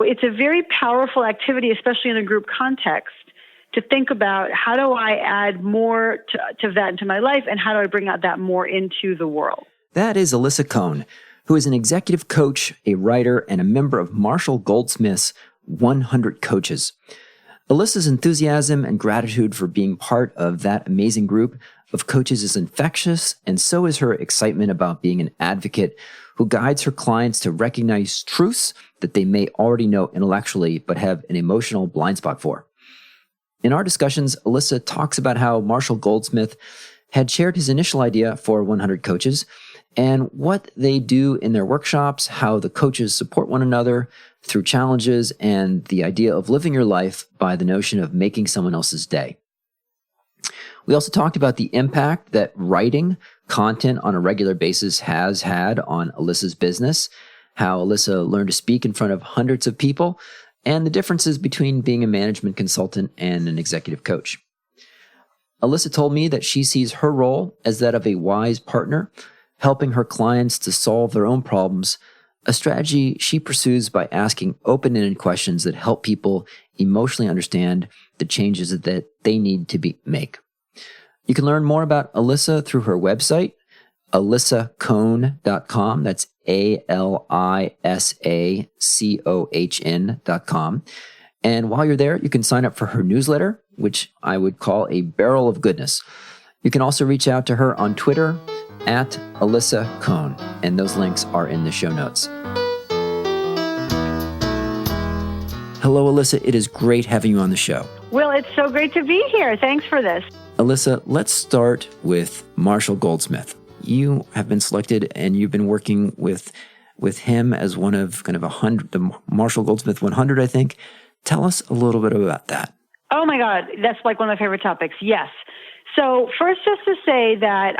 It's a very powerful activity, especially in a group context, to think about how do I add more to that into my life, and how do I bring out that more into the world. That is Alisa Cohn, who is an executive coach, a writer, and a member of Marshall Goldsmith's 100 Coaches. Alisa's enthusiasm and gratitude for being part of that amazing group of coaches is infectious, and so is her excitement about being an advocate who guides her clients to recognize truths that they may already know intellectually but have an emotional blind spot for. In our discussions, Alisa talks about how Marshall Goldsmith had shared his initial idea for 100 Coaches and what they do in their workshops, how the coaches support one another through challenges, and the idea of living your life by the notion of making someone else's day. We also talked about the impact that writing content on a regular basis has had on Alisa's business, how Alisa learned to speak in front of hundreds of people, and the differences between being a management consultant and an executive coach. Alisa told me that she sees her role as that of a wise partner, helping her clients to solve their own problems, a strategy she pursues by asking open-ended questions that help people emotionally understand the changes that they need to make. You can learn more about Alisa through her website, alisacohn.com. That's ALISACOHN.com. And while you're there, you can sign up for her newsletter, which I would call a barrel of goodness. You can also reach out to her on Twitter at Alisa Cohn, and those links are in the show notes. Hello, Alisa. It is great having you on the show. Well, it's so great to be here. Thanks for this. Alisa, let's start with Marshall Goldsmith. You have been selected, and you've been working with him as one of kind of 100, the Marshall Goldsmith 100, I think. Tell us a little bit about that. Oh my God, that's like one of my favorite topics. Yes. So first, just to say that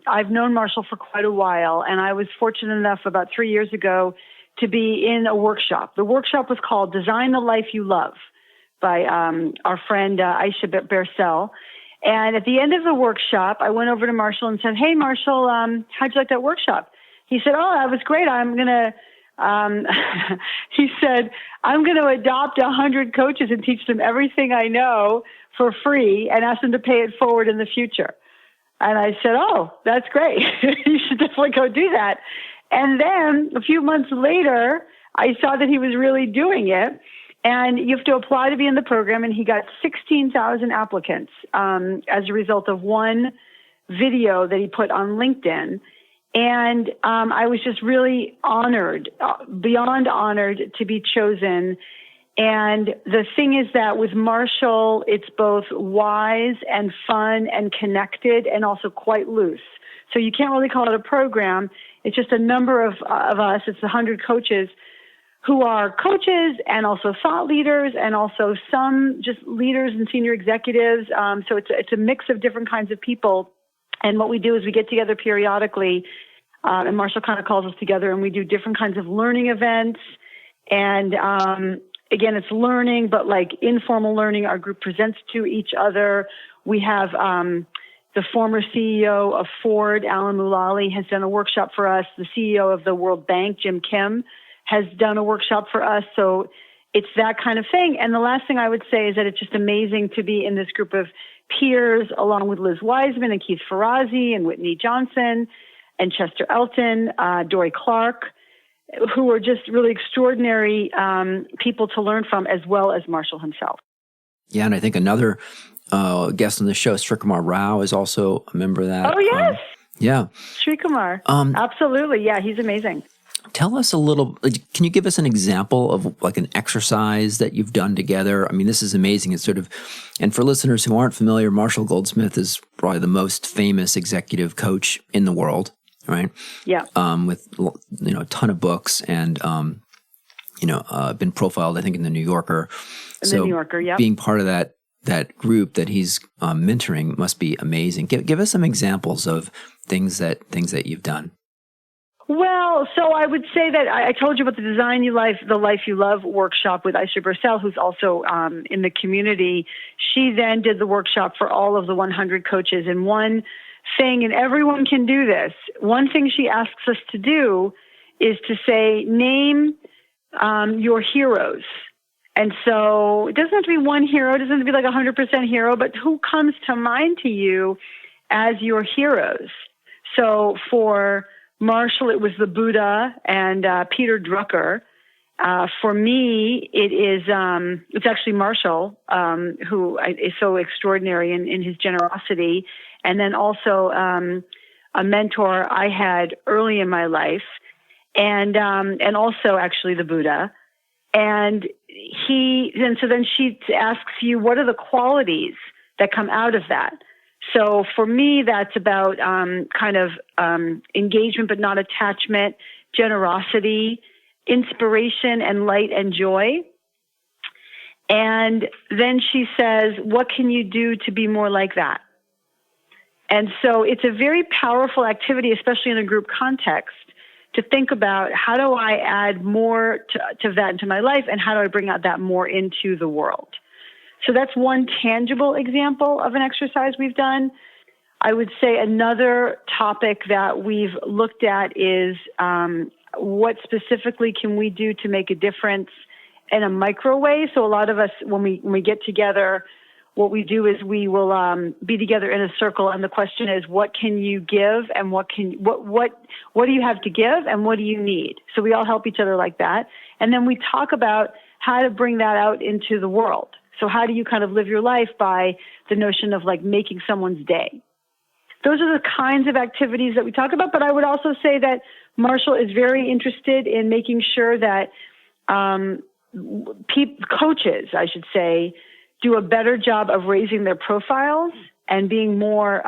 I've known Marshall for quite a while, and I was fortunate enough about 3 years ago to be in a workshop. The workshop was called Design the Life You Love by our friend Aisha Bersell. And at the end of the workshop, I went over to Marshall and said, "Hey, Marshall, how'd you like that workshop?" He said, "Oh, that was great. He said, I'm going to adopt 100 coaches and teach them everything I know for free and ask them to pay it forward in the future." And I said, "Oh, that's great. You should definitely go do that." And then a few months later, I saw that he was really doing it. And you have to apply to be in the program, and he got 16,000 applicants as a result of one video that he put on LinkedIn. And I was just really honored, beyond honored, to be chosen. And the thing is that with Marshall, it's both wise and fun and connected and also quite loose. So you can't really call it a program. It's just a number of us. It's 100 coaches who are coaches and also thought leaders and also some just leaders and senior executives. So it's a mix of different kinds of people. And what we do is we get together periodically, and Marshall kind of calls us together, and we do different kinds of learning events. And again, it's learning, but like informal learning. Our group presents to each other. We have the former CEO of Ford, Alan Mulally, has done a workshop for us. The CEO of the World Bank, Jim Kim, has done a workshop for us. So it's that kind of thing. And the last thing I would say is that it's just amazing to be in this group of peers, along with Liz Wiseman and Keith Ferrazzi and Whitney Johnson and Chester Elton, Dory Clark, who are just really extraordinary people to learn from, as well as Marshall himself. Yeah, and I think another guest on the show, Srikumar Rao, is also a member of that. Oh, yes. Yeah. Srikumar. Absolutely. Yeah, he's amazing. Tell us a little, can you give us an example of like an exercise that you've done together? I mean, this is amazing. It's sort of, and for listeners who aren't familiar, Marshall Goldsmith is probably the most famous executive coach in the world, right? Yeah. With, a ton of books and, been profiled, I think, in the New Yorker. The New Yorker, yeah. Being part of that group that he's mentoring must be amazing. Give us some examples of things that you've done. Well, so I would say that I told you about the Design the Life You Love workshop with Aisha Bersell, who's also in the community. She then did the workshop for all of the 100 coaches. And one thing, and everyone can do this, one thing she asks us to do is to say, name your heroes. And so it doesn't have to be one hero. It doesn't have to be like 100% hero, but who comes to mind to you as your heroes? So for Marshall, it was the Buddha and Peter Drucker. For me, it's actually Marshall, who is so extraordinary in his generosity. And then also a mentor I had early in my life, and also actually the Buddha. And so then she asks you, what are the qualities that come out of that? So for me, that's about engagement but not attachment, generosity, inspiration and light and joy. And then she says, what can you do to be more like that? And so it's a very powerful activity, especially in a group context, to think about how do I add more to that into my life, and how do I bring out that more into the world? So that's one tangible example of an exercise we've done. I would say another topic that we've looked at is what specifically can we do to make a difference in a micro way? So a lot of us, when we get together, what we do is we will be together in a circle, and the question is, what can you give, and what do you have to give, and what do you need? So we all help each other like that, and then we talk about how to bring that out into the world. So how do you kind of live your life by the notion of like making someone's day? Those are the kinds of activities that we talk about. But I would also say that Marshall is very interested in making sure that coaches, I should say, do a better job of raising their profiles and being more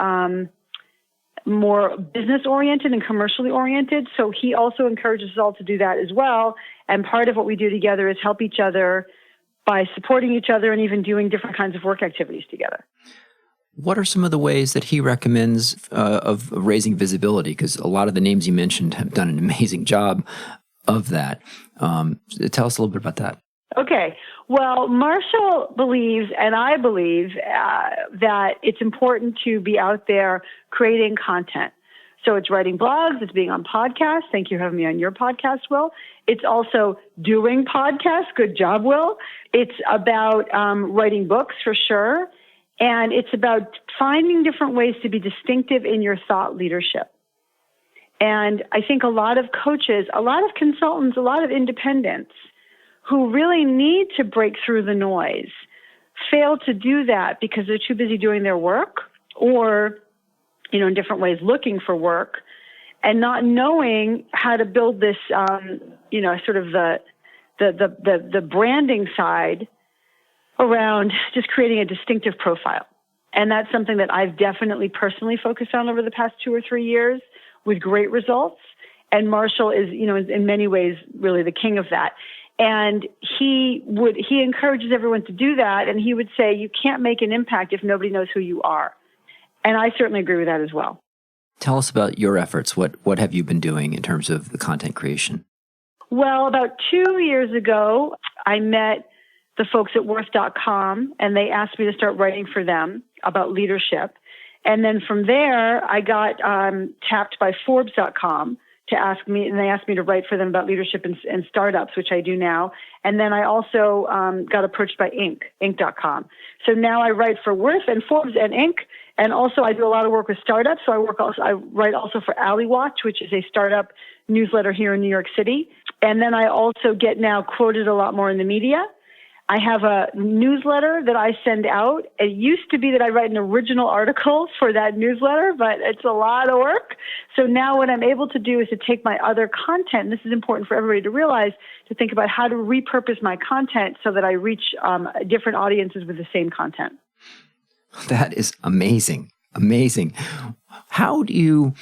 business-oriented and commercially oriented. So he also encourages us all to do that as well. And part of what we do together is help each other by supporting each other and even doing different kinds of work activities together. What are some of the ways that he recommends of raising visibility? Because a lot of the names you mentioned have done an amazing job of that. Tell us a little bit about that. Okay. Well, Marshall believes, and I believe, that it's important to be out there creating content. So it's writing blogs, it's being on podcasts. Thank you for having me on your podcast, Will. It's also doing podcasts. Good job, Will. It's about writing books for sure. And it's about finding different ways to be distinctive in your thought leadership. And I think a lot of coaches, a lot of consultants, a lot of independents who really need to break through the noise fail to do that because they're too busy doing their work, or, in different ways looking for work, and not knowing how to build this, sort of the branding side around just creating a distinctive profile. And that's something that I've definitely personally focused on over the past 2 or 3 years with great results. And Marshall is, in many ways, really the king of that. And he encourages everyone to do that. And he would say, you can't make an impact if nobody knows who you are. And I certainly agree with that as well. Tell us about your efforts. What have you been doing in terms of the content creation? Well, about 2 years ago, I met the folks at worth.com, and they asked me to start writing for them about leadership. And then from there, I got tapped by Forbes.com to ask me, and they asked me to write for them about leadership and startups, which I do now. And then I also got approached by Inc.com. So now I write for Worth and Forbes and Inc. And also I do a lot of work with startups. So I write also for Alley Watch, which is a startup newsletter here in New York City. And then I also get now quoted a lot more in the media. I have a newsletter that I send out. It used to be that I write an original article for that newsletter, but it's a lot of work. So now what I'm able to do is to take my other content, and this is important for everybody to realize, to think about how to repurpose my content so that I reach different audiences with the same content. That is amazing. Amazing. How do you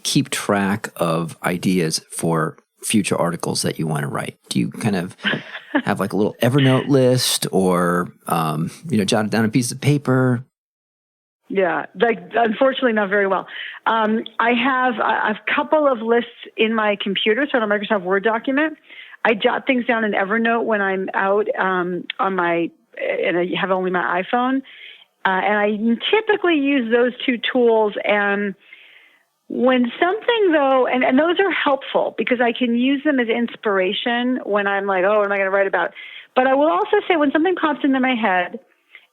keep track of ideas for future articles that you want to write? Do you kind of have like a little Evernote list, or jot it down on a piece of paper? Yeah, unfortunately not very well. I have a couple of lists in my computer, so on a Microsoft Word document. I jot things down in Evernote when I'm out and I have only my iPhone. And I typically use those two tools, and When something though, and those are helpful because I can use them as inspiration when I'm like, oh, what am I going to write about? But I will also say when something pops into my head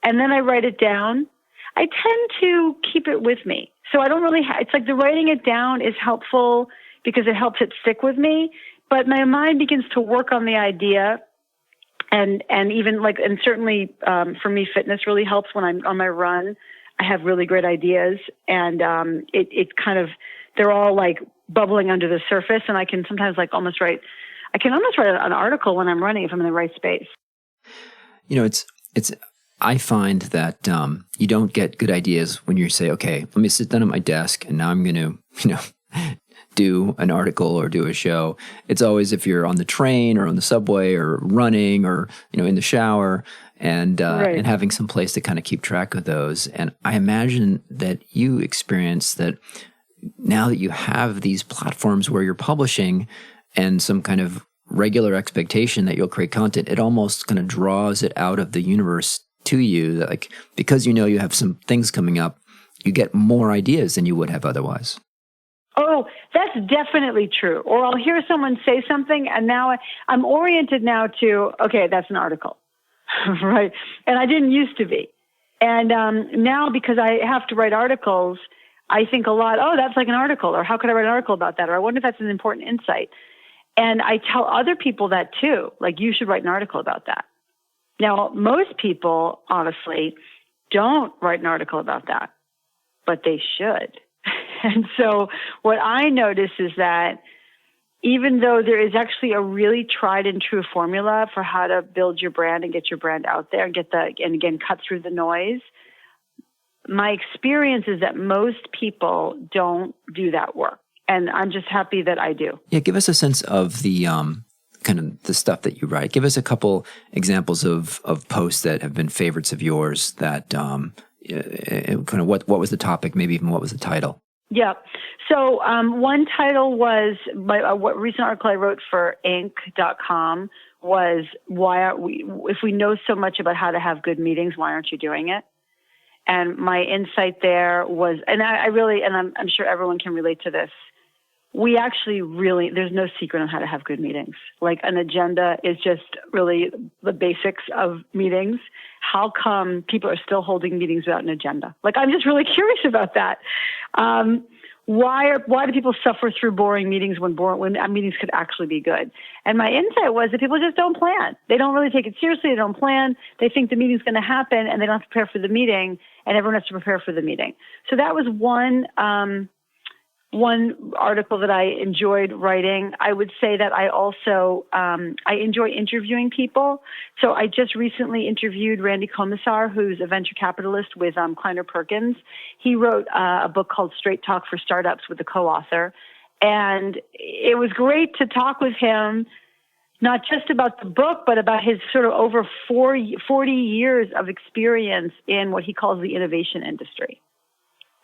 and then I write it down, I tend to keep it with me. So I don't really, it's like the writing it down is helpful because it helps it stick with me. But my mind begins to work on the idea. And even like, and certainly for me, fitness really helps when I'm on my run. I have really great ideas and it kind of, they're all like bubbling under the surface. And I can sometimes like almost write an article when I'm running if I'm in the right space. You know, I find that you don't get good ideas when you say, okay, let me sit down at my desk and now I'm going to, do an article or do a show. It's always if you're on the train or on the subway or running or, in the shower and having some place to kind of keep track of those. And I imagine that you experience that now that you have these platforms where you're publishing and some kind of regular expectation that you'll create content, it almost kind of draws it out of the universe to you, that like, because you have some things coming up, you get more ideas than you would have otherwise. Oh, that's definitely true. Or I'll hear someone say something and now I'm oriented now to, okay, that's an article, right? And I didn't used to be. And now because I have to write articles, I think a lot, oh, that's like an article, or how could I write an article about that? Or I wonder if that's an important insight. And I tell other people that too, like you should write an article about that. Now, most people, honestly, don't write an article about that, but they should. And so what I notice is that even though there is actually a really tried and true formula for how to build your brand and get your brand out there and again, cut through the noise, my experience is that most people don't do that work. And I'm just happy that I do. Yeah, give us a sense of the kind of the stuff that you write. Give us a couple examples of posts that have been favorites of yours that kind of what was the topic, maybe even what was the title? Yeah. So one title was what recent article I wrote for Inc.com was if we know so much about how to have good meetings, why aren't you doing it? And my insight there was, and I'm sure everyone can relate to this. We actually there's no secret on how to have good meetings. Like an agenda is just really the basics of meetings. How come people are still holding meetings without an agenda? Like, I'm just really curious about that. Why do people suffer through boring meetings when meetings could actually be good? And my insight was that people just don't plan. They don't really take it seriously. They don't plan. They think the meeting's going to happen and they don't have to prepare for the meeting, and everyone has to prepare for the meeting. So that was one article that I enjoyed writing. I would say that I also, I enjoy interviewing people. So I just recently interviewed Randy Komisar, who's a venture capitalist with Kleiner Perkins. He wrote a book called Straight Talk for Startups with a co-author. And it was great to talk with him, not just about the book, but about his sort of over 40 years of experience in what he calls the innovation industry.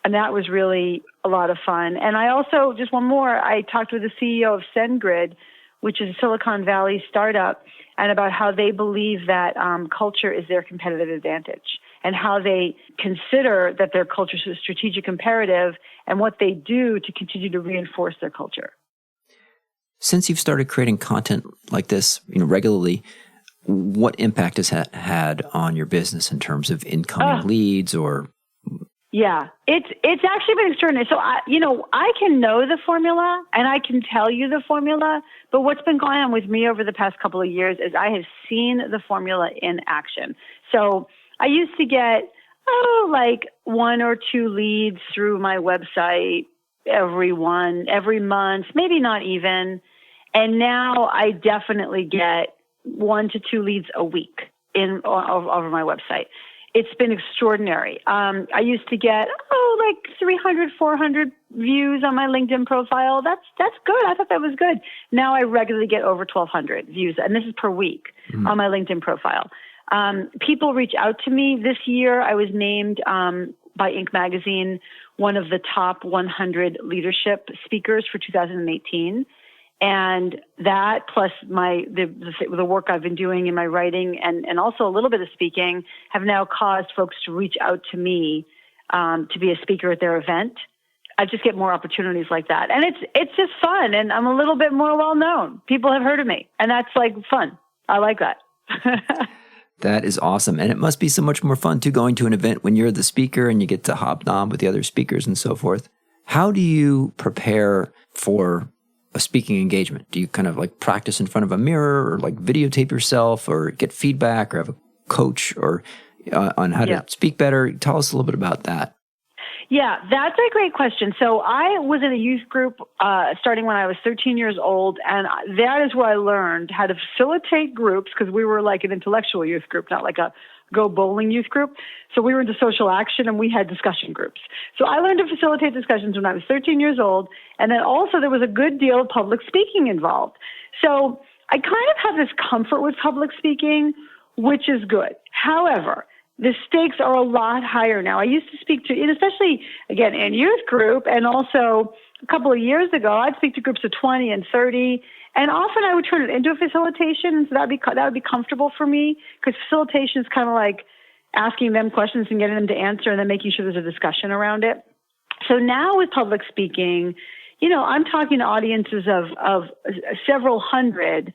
And that was really a lot of fun. And I also, just one more, I talked with the CEO of SendGrid, which is a Silicon Valley startup, and about how they believe that culture is their competitive advantage and how they consider that their culture is a strategic imperative and what they do to continue to reinforce their culture. Since you've started creating content like this, regularly, what impact has had on your business in terms of incoming leads or... Yeah, it's actually been extraordinary. So, I can know the formula and I can tell you the formula, but what's been going on with me over the past couple of years is I have seen the formula in action. So I used to get, like 1 or 2 leads through my website every month, maybe not even. And now I definitely get 1 to 2 leads a week over my website. It's been extraordinary. I used to get, like 300, 400 views on my LinkedIn profile. That's good. I thought that was good. Now I regularly get over 1,200 views, and this is per week on my LinkedIn profile. People reach out to me. This year I was named by Inc. magazine one of the top 100 leadership speakers for 2018. And that plus the work I've been doing in my writing and also a little bit of speaking have now caused folks to reach out to me to be a speaker at their event. I just get more opportunities like that. And it's just fun. And I'm a little bit more well known. People have heard of me, and that's like fun. I like that. That is awesome. And it must be so much more fun too, going to an event when you're the speaker and you get to hobnob with the other speakers and so forth. How do you prepare for a speaking engagement? Do you kind of like practice in front of a mirror, or like videotape yourself, or get feedback, or have a coach or on how to speak better? Tell us a little bit about that. Yeah, that's a great question. So I was in a youth group starting when I was 13 years old, and that is where I learned how to facilitate groups, because we were like an intellectual youth group, not like a go bowling youth group. So we were into social action, and we had discussion groups. So I learned to facilitate discussions when I was 13 years old, and then also there was a good deal of public speaking involved. So I kind of have this comfort with public speaking, which is good. However, the stakes are a lot higher now. I used to speak to, and especially, again, in youth group, and also a couple of years ago, I'd speak to groups of 20 and 30, and often I would turn it into a facilitation, so that would be comfortable for me, because facilitation is kind of like asking them questions and getting them to answer, and then making sure there's a discussion around it. So now with public speaking, I'm talking to audiences of several hundred.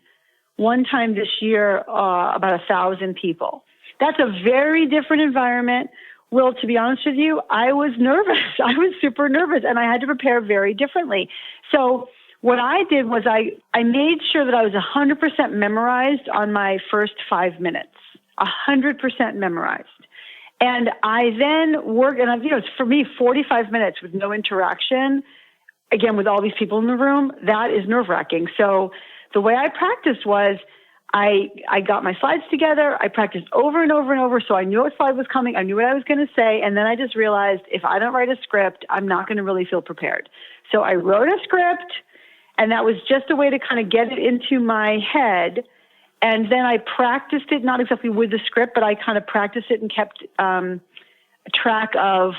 One time this year, about 1,000 people. That's a very different environment. Will, to be honest with you, I was nervous. I was super nervous, and I had to prepare very differently. So what I did was I made sure that I was 100% memorized on my first 5 minutes, 100% memorized. And I then worked, and it's for me, 45 minutes with no interaction, again, with all these people in the room, that is nerve-wracking. So the way I practiced was, I got my slides together. I practiced over and over and over, so I knew what slide was coming. I knew what I was going to say, and then I just realized if I don't write a script, I'm not going to really feel prepared. So I wrote a script, and that was just a way to kind of get it into my head, and then I practiced it, not exactly with the script, but I kind of practiced it and kept track of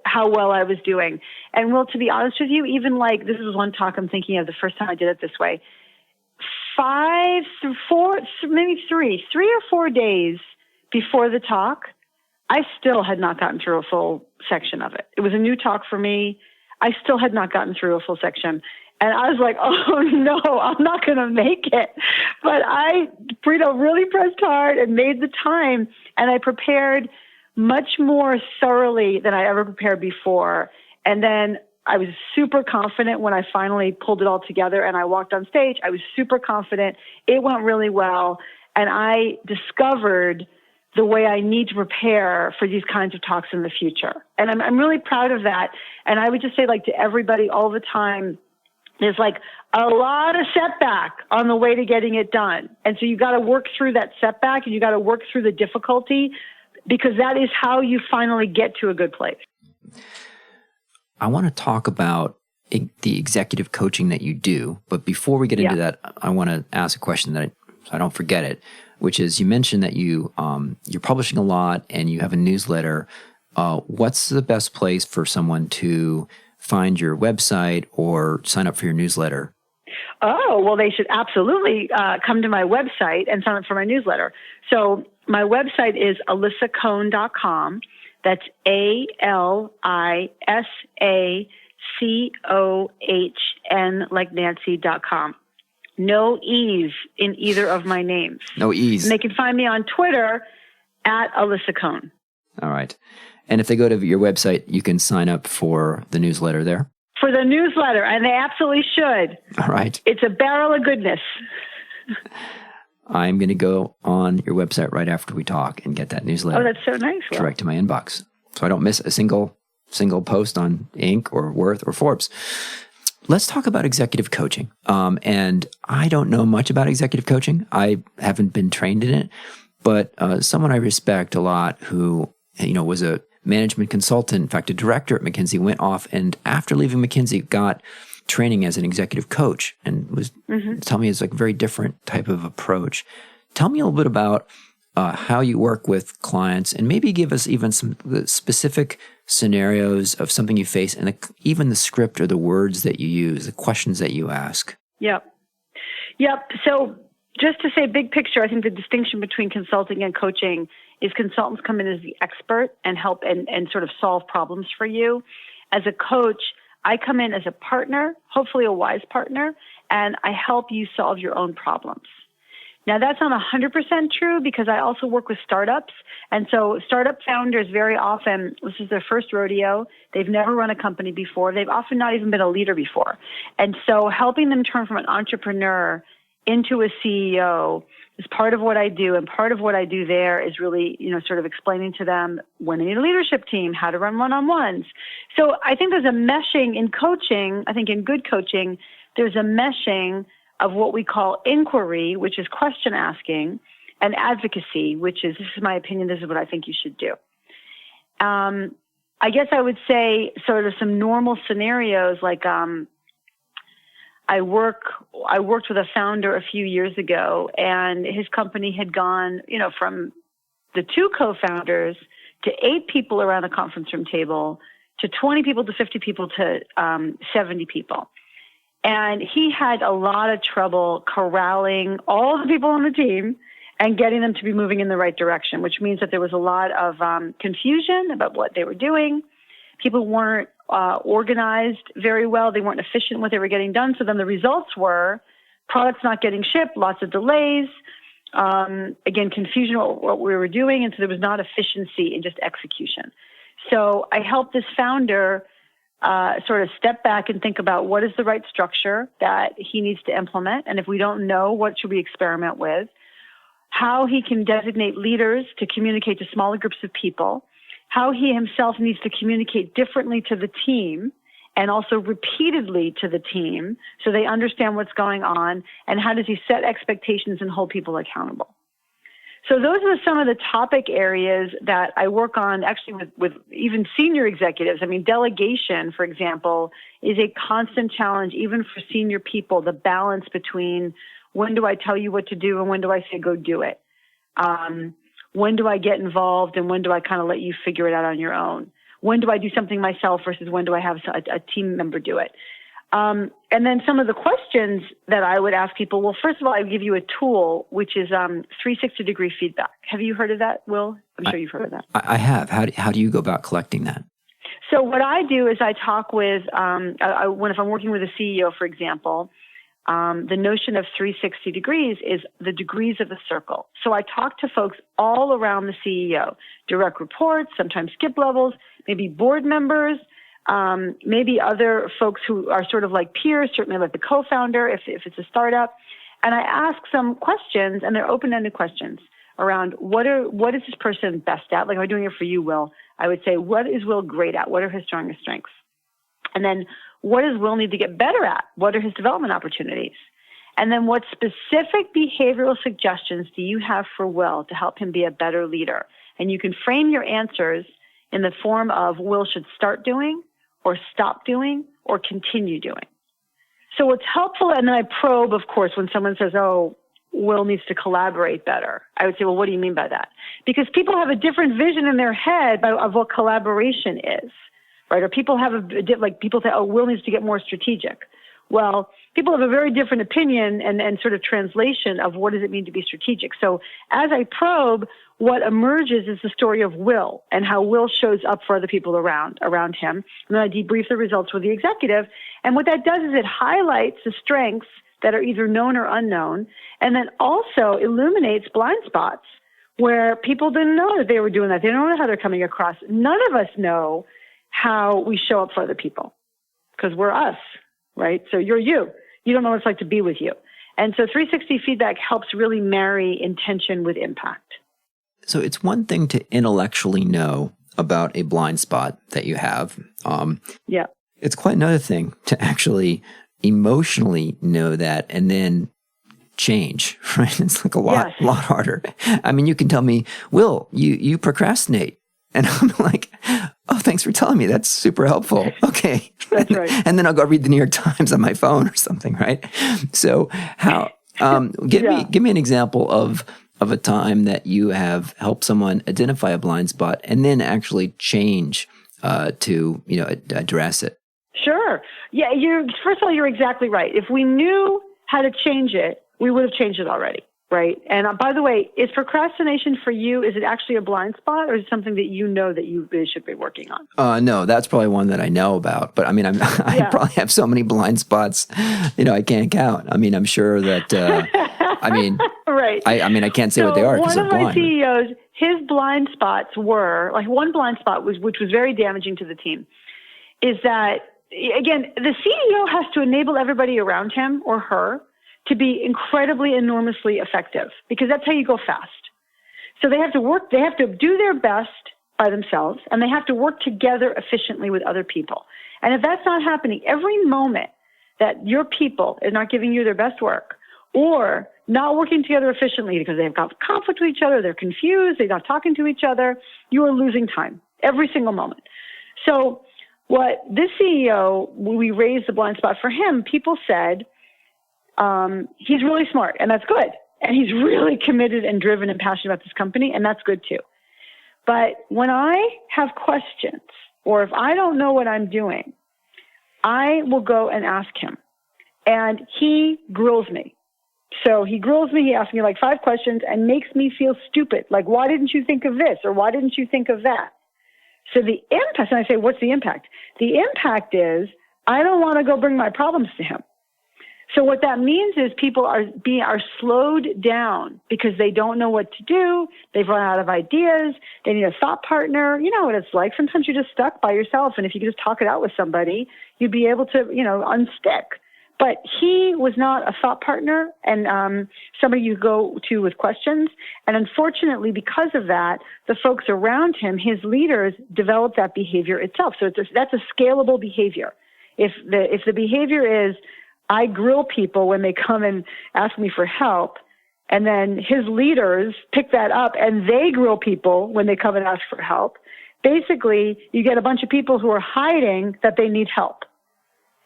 how well I was doing. And Will, to be honest with you, even like, this is one talk I'm thinking of the first time I did it this way, 3 or 4 days before the talk, I still had not gotten through a full section of it. It was a new talk for me. I still had not gotten through a full section. And I was like, oh no, I'm not going to make it. But I really pressed hard and made the time. And I prepared much more thoroughly than I ever prepared before. And then I was super confident when I finally pulled it all together and I walked on stage. I was super confident. It went really well. And I discovered the way I need to prepare for these kinds of talks in the future. And I'm really proud of that. And I would just say, like, to everybody all the time, there's like a lot of setback on the way to getting it done. And so you got to work through that setback, and you got to work through the difficulty, because that is how you finally get to a good place. I want to talk about the executive coaching that you do, but before we get into that, I want to ask a question so I don't forget it, which is, you mentioned that you're publishing a lot and you have a newsletter. What's the best place for someone to find your website or sign up for your newsletter? Oh, well, they should absolutely come to my website and sign up for my newsletter. So my website is alisacohn.com. That's ALISACOHN, like Nancy.com. No E's in either of my names. No E's. And they can find me on Twitter at Alisa Cohn. All right. And if they go to your website, you can sign up for the newsletter there? For the newsletter, and they absolutely should. All right. It's a barrel of goodness. I'm going to go on your website right after we talk and get that newsletter. Oh, that's so nice. Direct to my inbox, so I don't miss a single post on Inc. or Worth or Forbes. Let's talk about executive coaching. And I don't know much about executive coaching. I haven't been trained in it, but someone I respect a lot who, was a management consultant, in fact, a director at McKinsey, went off and after leaving McKinsey got training as an executive coach and was telling me it's like a very different type of approach. Tell me a little bit about how you work with clients, and maybe give us even some specific scenarios of something you face, and even the script or the words that you use, the questions that you ask. Yep. So just to say big picture, I think the distinction between consulting and coaching is consultants come in as the expert and help and sort of solve problems for you. As a coach, I come in as a partner, hopefully a wise partner, and I help you solve your own problems. Now, that's not 100% true because I also work with startups. And so startup founders very often, this is their first rodeo. They've never run a company before. They've often not even been a leader before. And so helping them turn from an entrepreneur into a CEO is part of what I do. And part of what I do there is really, sort of explaining to them when they need a leadership team, how to run one-on-ones. So I think there's a meshing in coaching. I think in good coaching, there's a meshing of what we call inquiry, which is question asking, and advocacy, which is, this is my opinion, this is what I think you should do. I guess I would say sort of some normal scenarios, like I worked with a founder a few years ago, and his company had gone, from the 2 co-founders to 8 people around a conference room table, to 20 people, to 50 people, to 70 people. And he had a lot of trouble corralling all the people on the team and getting them to be moving in the right direction, which means that there was a lot of confusion about what they were doing. People weren't organized very well. They weren't efficient in what they were getting done. So then the results were products not getting shipped, lots of delays, again, confusion about what we were doing. And so there was not efficiency in just execution. So I helped this founder sort of step back and think about what is the right structure that he needs to implement. And if we don't know, what should we experiment with? How he can designate leaders to communicate to smaller groups of people. How he himself needs to communicate differently to the team and also repeatedly to the team so they understand what's going on. And how does he set expectations and hold people accountable? So those are some of the topic areas that I work on actually with even senior executives. I mean, delegation, for example, is a constant challenge, even for senior people, the balance between when do I tell you what to do and when do I say go do it? When do I get involved and when do I kind of let you figure it out on your own? When do I do something myself versus when do I have a team member do it? And then some of the questions that I would ask people, well, first of all, I give you a tool, which is 360-degree feedback. Have you heard of that, Will? I'm sure you've heard of that. I have. How do you go about collecting that? So what I do is I talk with, if I'm working with a CEO, for example, the notion of 360 degrees is the degrees of a circle. So I talk to folks all around the CEO, direct reports, sometimes skip levels, maybe board members, maybe other folks who are sort of like peers, certainly like the co-founder if it's a startup. And I ask some questions, and they're open-ended questions around what is this person best at? Like I'm doing it for you, Will. I would say, what is Will great at? What are his strongest strengths? And then what does Will need to get better at? What are his development opportunities? And then what specific behavioral suggestions do you have for Will to help him be a better leader? And you can frame your answers in the form of Will should start doing, or stop doing, or continue doing. So what's helpful, and then I probe, of course, when someone says, oh, Will needs to collaborate better. I would say, well, what do you mean by that? Because people have a different vision in their head of what collaboration is, right? Or people have people say, oh, Will needs to get more strategic. Well, people have a very different opinion and sort of translation of what does it mean to be strategic. So as I probe, what emerges is the story of Will and how Will shows up for other people around him. And then I debrief the results with the executive. And what that does is it highlights the strengths that are either known or unknown, and then also illuminates blind spots where people didn't know that they were doing that. They don't know how they're coming across. None of us know how we show up for other people because we're us, right? So you're you. You don't know what it's like to be with you. And so 360 feedback helps really marry intention with impact. So it's one thing to intellectually know about a blind spot that you have. Yeah. It's quite another thing to actually emotionally know that and then change, right? It's like a lot harder. I mean, you can tell me, Will, you procrastinate. And I'm like, oh, thanks for telling me. That's super helpful. Okay. That's right. And then I'll go read the New York Times on my phone or something, right? So how, give me an example of a time that you have helped someone identify a blind spot and then actually change to address it. Sure. Yeah. First of all, you're exactly right. If we knew how to change it, we would have changed it already. right? And by the way, is procrastination for you, is it actually a blind spot, or is it something that you know that you really should be working on? No, that's probably one that I know about. But I mean, I probably have so many blind spots, I can't count. I mean, I'm sure that, right. I can't say what they are because I'm blind. One of my CEOs, his blind spots were, like one blind spot which was very damaging to the team, is that, again, the CEO has to enable everybody around him or her to be incredibly, enormously effective, because that's how you go fast. So they have to do their best by themselves, and they have to work together efficiently with other people. And if that's not happening, every moment that your people are not giving you their best work, or not working together efficiently because they've got conflict with each other, they're confused, they're not talking to each other, you are losing time every single moment. So what this CEO, when we raised the blind spot for him, people said, he's really smart, and that's good. And he's really committed and driven and passionate about this company, and that's good too. But when I have questions, or if I don't know what I'm doing, I will go and ask him. And he grills me. So he grills me, he asks me like 5 questions and makes me feel stupid. Like, why didn't you think of this? Or why didn't you think of that? So the impact, and I say, what's the impact? The impact is I don't want to go bring my problems to him. So what that means is people are slowed down because they don't know what to do. They've run out of ideas. They need a thought partner. You know what it's like. Sometimes you're just stuck by yourself. And if you could just talk it out with somebody, you'd be able to, unstick. But he was not a thought partner and somebody you go to with questions. And unfortunately, because of that, the folks around him, his leaders, developed that behavior itself. So that's a scalable behavior. If the behavior is, I grill people when they come and ask me for help, and then his leaders pick that up and they grill people when they come and ask for help, basically you get a bunch of people who are hiding that they need help.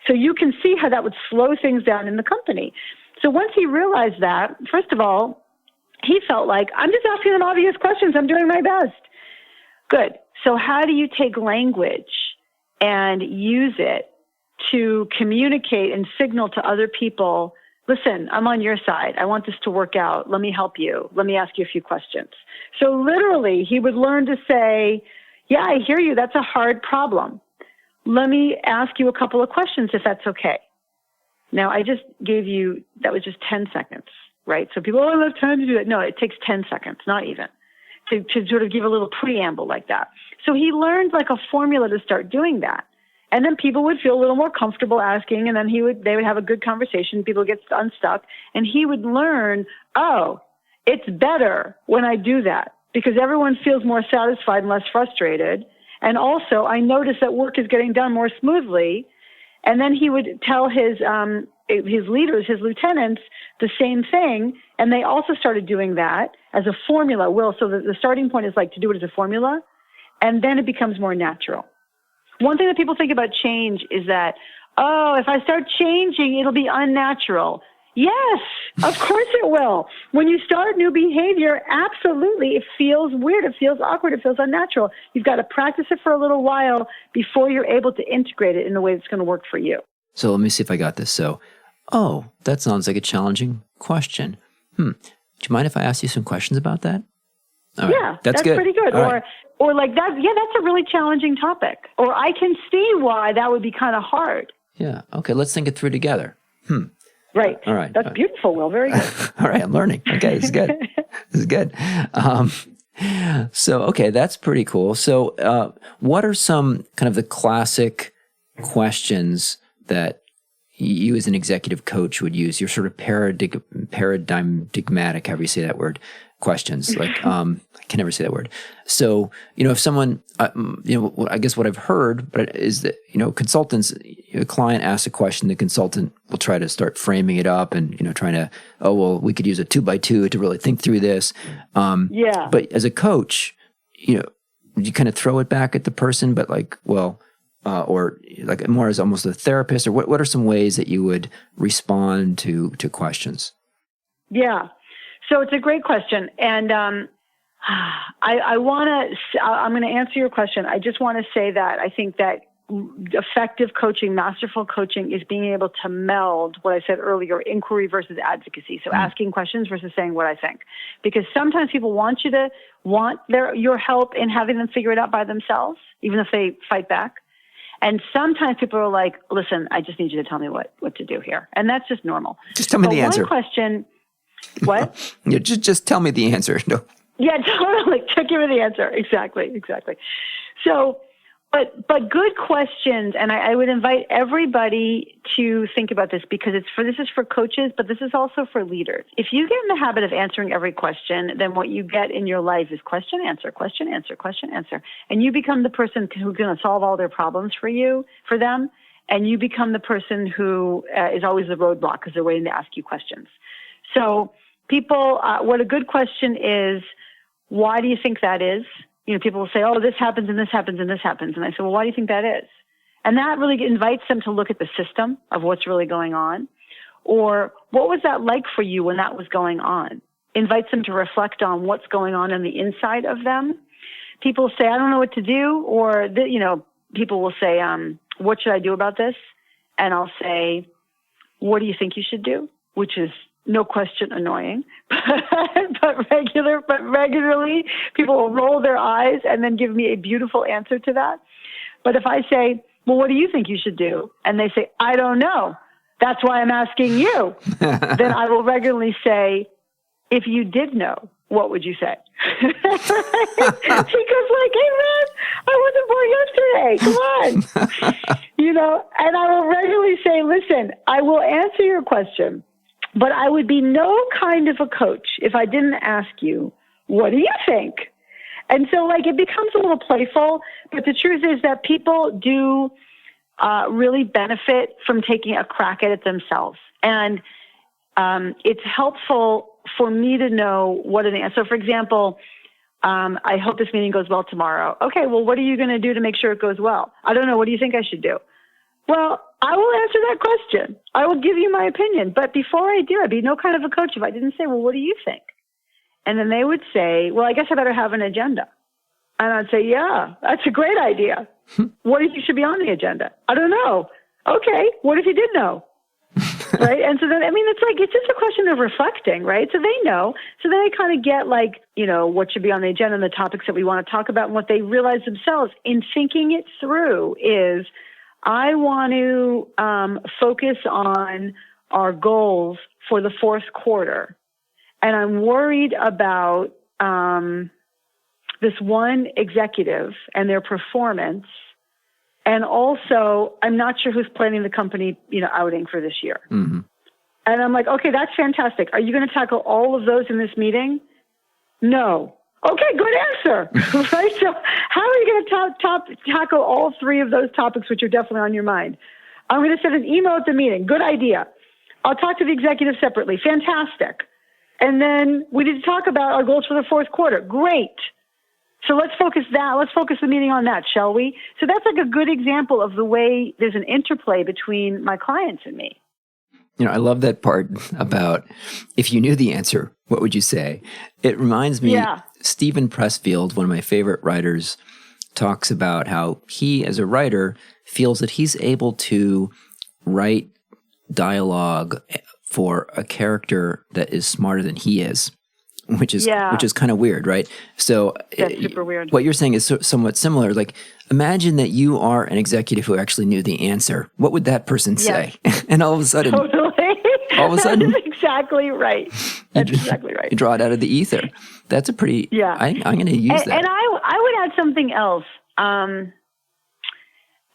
So you can see how that would slow things down in the company. So once he realized that, first of all, he felt like, I'm just asking them obvious questions. I'm doing my best. Good. So how do you take language and use it to communicate and signal to other people, listen, I'm on your side. I want this to work out. Let me help you. Let me ask you a few questions. So literally, he would learn to say, yeah, I hear you. That's a hard problem. Let me ask you a couple of questions if that's okay. Now, I just gave you, that was just 10 seconds, right? So people, I don't have time to do that. No, it takes 10 seconds, not even, to sort of give a little preamble like that. So he learned like a formula to start doing that. And then people would feel a little more comfortable asking, and then they would have a good conversation. People get unstuck, and he would learn, oh, it's better when I do that because everyone feels more satisfied and less frustrated. And also, I notice that work is getting done more smoothly. And then he would tell his leaders, his lieutenants, the same thing, and they also started doing that as a formula. So the starting point is like to do it as a formula, and then it becomes more natural. One thing that people think about change is that, oh, if I start changing, it'll be unnatural. Yes, of course it will. When you start new behavior, absolutely, it feels weird, it feels awkward, it feels unnatural. You've got to practice it for a little while before you're able to integrate it in a way that's going to work for you. So let me see if I got this. So, that sounds like a challenging question. Do you mind if I ask you some questions about that? All right. Yeah, that's good. Pretty good. Or like that, yeah, that's a really challenging topic. Or I can see why that would be kind of hard. Yeah. Okay, let's think it through together. Right. All right. That's beautiful, Will. Very good. All right, I'm learning. Okay, this is good. This is good. So, okay, that's pretty cool. So, what are some kind of the classic questions that you as an executive coach would use? Your sort of paradigmatic, however you say that word, questions. Like, I can never say that word. So, if someone, I guess what I've heard, but is that, consultants, a client asks a question, the consultant will try to start framing it up and, trying to, we could use a 2x2 to really think through this. Yeah. But as a coach, you kind of throw it back at the person, but like, or like more as almost a therapist, or what are some ways that you would respond to questions? Yeah. So it's a great question. And I'm going to answer your question. I just want to say that I think that effective coaching, masterful coaching is being able to meld what I said earlier, inquiry versus advocacy. So asking questions versus saying what I think. Because sometimes people want your help in having them figure it out by themselves, even if they fight back. And sometimes people are like, listen, I just need you to tell me what to do here. And that's just normal. Just tell me the answer. One question, what? Yeah, just tell me the answer. No. Yeah, totally. Give me the answer. Exactly. So, but good questions, and I would invite everybody to think about this because this is for coaches, but this is also for leaders. If you get in the habit of answering every question, then what you get in your life is question, answer, question, answer, question, answer. And you become the person who's going to solve all their problems for them, and you become the person who is always the roadblock because they're waiting to ask you questions. So people, what a good question is, why do you think that is? People will say, oh, this happens and this happens and this happens. And I say, well, why do you think that is? And that really invites them to look at the system of what's really going on. Or what was that like for you when that was going on? Invites them to reflect on what's going on the inside of them. People say, I don't know what to do. Or, people will say, what should I do about this? And I'll say, what do you think you should do? Which is no question annoying, but regularly people will roll their eyes and then give me a beautiful answer to that. But if I say, well, what do you think you should do? And they say, I don't know. That's why I'm asking you. Then I will regularly say, if you did know, what would you say? Because hey man, I wasn't born yesterday. Come on. And I will regularly say, listen, I will answer your question, but I would be no kind of a coach if I didn't ask you, what do you think? And so it becomes a little playful, but the truth is that people do really benefit from taking a crack at it themselves. And it's helpful for me to know what an answer. So for example, I hope this meeting goes well tomorrow. Okay, well, what are you going to do to make sure it goes well? I don't know. What do you think I should do? Well, I will answer that question. I will give you my opinion. But before I do, I'd be no kind of a coach if I didn't say, well, what do you think? And then they would say, well, I guess I better have an agenda. And I'd say, yeah, that's a great idea. What do you think should be on the agenda? I don't know. Okay, what if you did know? Right? And so then, it's just a question of reflecting, right? So they know. So then they kind of get what should be on the agenda and the topics that we want to talk about. And what they realize themselves in thinking it through is, I want to focus on our goals for the fourth quarter. And I'm worried about this one executive and their performance. And also, I'm not sure who's planning the company, outing for this year. Mm-hmm. And I'm like, okay, that's fantastic. Are you going to tackle all of those in this meeting? No. Okay, good answer, right? So how are you going to tackle all three of those topics, which are definitely on your mind? I'm going to send an email at the meeting. Good idea. I'll talk to the executive separately. Fantastic. And then we need to talk about our goals for the fourth quarter. Great. So let's focus the meeting on that, shall we? So that's a good example of the way there's an interplay between my clients and me. I love that part about if you knew the answer, what would you say? It reminds me, Stephen Pressfield, one of my favorite writers, talks about how he, as a writer, feels that he's able to write dialogue for a character that is smarter than he is, which is kind of weird, right? So that's super weird. What you're saying is somewhat similar. Imagine that you are an executive who actually knew the answer. What would that person say? And all of a sudden, That's exactly right. Exactly right. You draw it out of the ether. That's a pretty. Yeah. I'm going to use that. And I would add something else.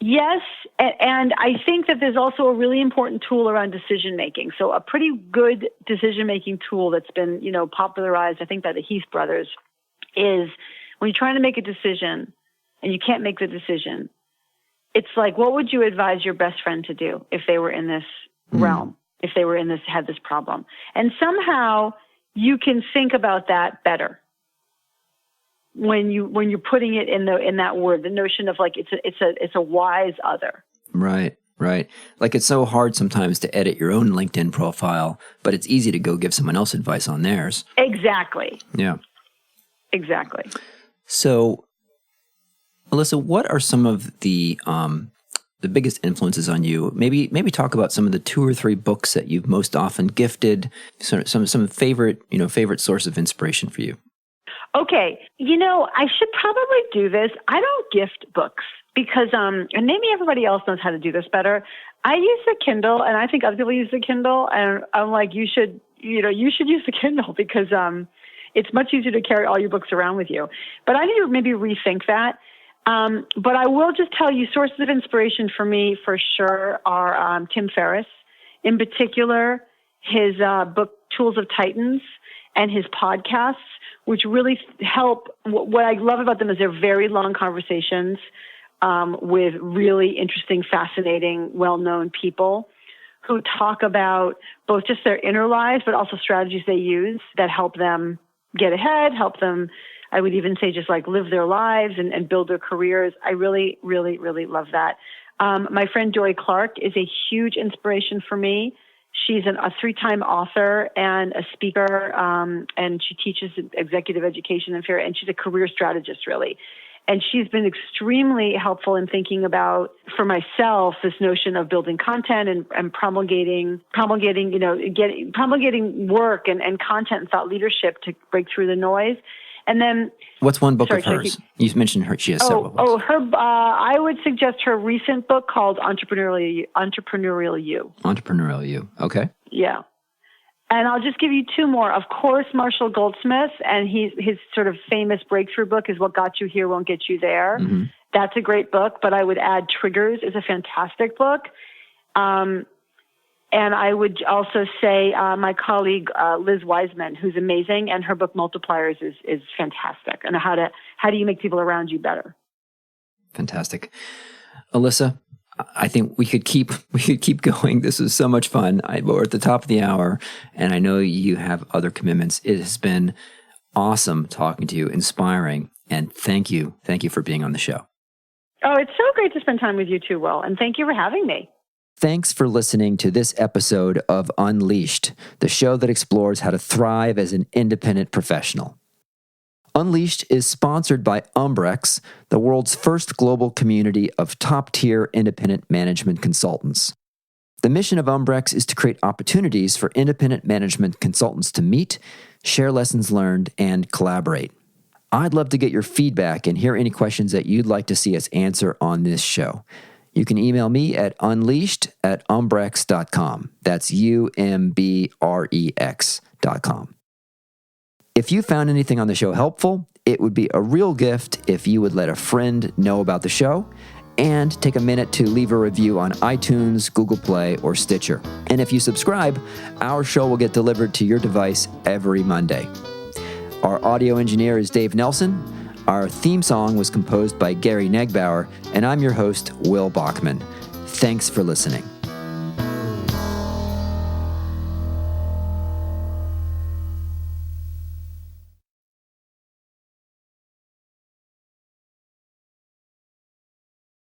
Yes, and I think that there's also a really important tool around decision making. So a pretty good decision making tool that's been, popularized, I think, by the Heath brothers, is when you're trying to make a decision and you can't make the decision. It's like, what would you advise your best friend to do if they were in this realm? If they were had this problem, and somehow you can think about that better when you're putting it in that word, the notion of it's a wise other. Right. It's so hard sometimes to edit your own LinkedIn profile, but it's easy to go give someone else advice on theirs. Exactly. Yeah. Exactly. So, Alisa, what are some of the the biggest influences on you. Maybe talk about some of the 2 or 3 books that you've most often gifted, some favorite source of inspiration for you. Okay. I should probably do this. I don't gift books because, and maybe everybody else knows how to do this better. I use the Kindle, and I think other people use the Kindle, and I'm like, you should use the Kindle because it's much easier to carry all your books around with you. But I need to maybe rethink that. But I will just tell you, sources of inspiration for me, for sure, are Tim Ferriss. In particular, his book, Tools of Titans, and his podcasts, which really help. What I love about them is they're very long conversations with really interesting, fascinating, well-known people who talk about both just their inner lives, but also strategies they use that help them get ahead, help them, I would even say, just like live their lives and build their careers. I really, really, really love that. My friend Joy Clark is a huge inspiration for me. She's a 3-time author and a speaker, and she teaches executive education and she's a career strategist, really. And she's been extremely helpful in thinking about, for myself, this notion of building content and promulgating work and content and thought leadership to break through the noise. And then, what's one book of hers? You mentioned her. She has several books. I would suggest her recent book called Entrepreneurial You. Entrepreneurial You. Okay. Yeah. And I'll just give you 2 more. Of course, Marshall Goldsmith, and his sort of famous breakthrough book is What Got You Here Won't Get You There. Mm-hmm. That's a great book, but I would add Triggers is a fantastic book. And I would also say my colleague Liz Wiseman, who's amazing, and her book Multipliers is fantastic. And how do you make people around you better? Fantastic. Alisa, I think we could keep going. This was so much fun. We're at the top of the hour, and I know you have other commitments. It has been awesome talking to you, inspiring, and thank you for being on the show. Oh, it's so great to spend time with you too, Will, and thank you for having me. Thanks for listening to this episode of Unleashed, the show that explores how to thrive as an independent professional. Unleashed is sponsored by Umbrex, the world's first global community of top-tier independent management consultants. The mission of Umbrex is to create opportunities for independent management consultants to meet, share lessons learned, and collaborate. I'd love to get your feedback and hear any questions that you'd like to see us answer on this show. You can email me at unleashed@umbrex.com. That's UMBREX.com. If you found anything on the show helpful, it would be a real gift if you would let a friend know about the show and take a minute to leave a review on iTunes, Google Play, or Stitcher. And if you subscribe, our show will get delivered to your device every Monday. Our audio engineer is Dave Nelson. Our theme song was composed by Gary Negbauer, and I'm your host, Will Bachman. Thanks for listening.